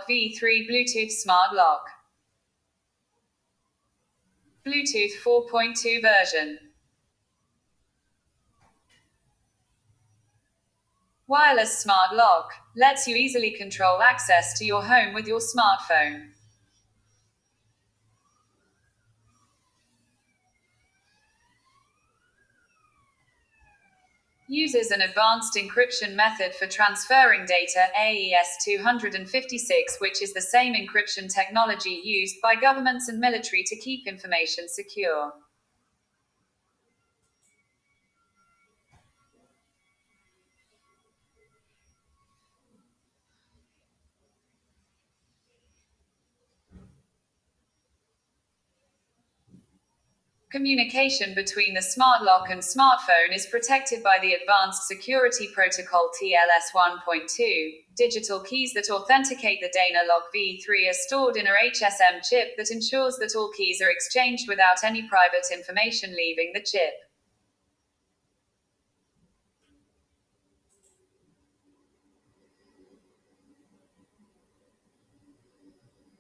V3 Bluetooth Smart Lock. Bluetooth 4.2 version. Wireless Smart Lock lets you easily control access to your home with your smartphone. Uses an advanced encryption method for transferring data, AES-256, which is the same encryption technology used by governments and military to keep information secure. Communication between the smart lock and smartphone is protected by the Advanced Security Protocol TLS 1.2. Digital keys that authenticate the Danalock V3 are stored in a HSM chip that ensures that all keys are exchanged without any private information leaving the chip.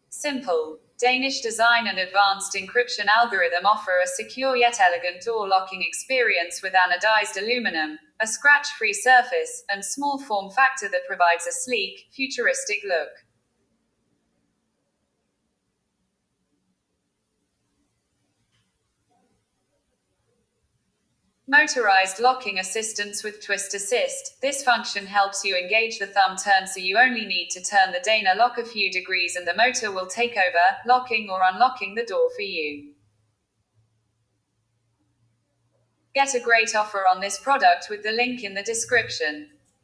Simple. Danish design and advanced encryption algorithm offer a secure yet elegant door locking experience with anodized aluminum, a scratch-free surface, and small form factor that provides a sleek, futuristic look. Motorized locking assistance with twist assist. This function helps you engage the thumb turn, so you only need to turn the Danalock a few degrees and the motor will take over, locking or unlocking the door for you. Get a great offer on this product with the link in the description.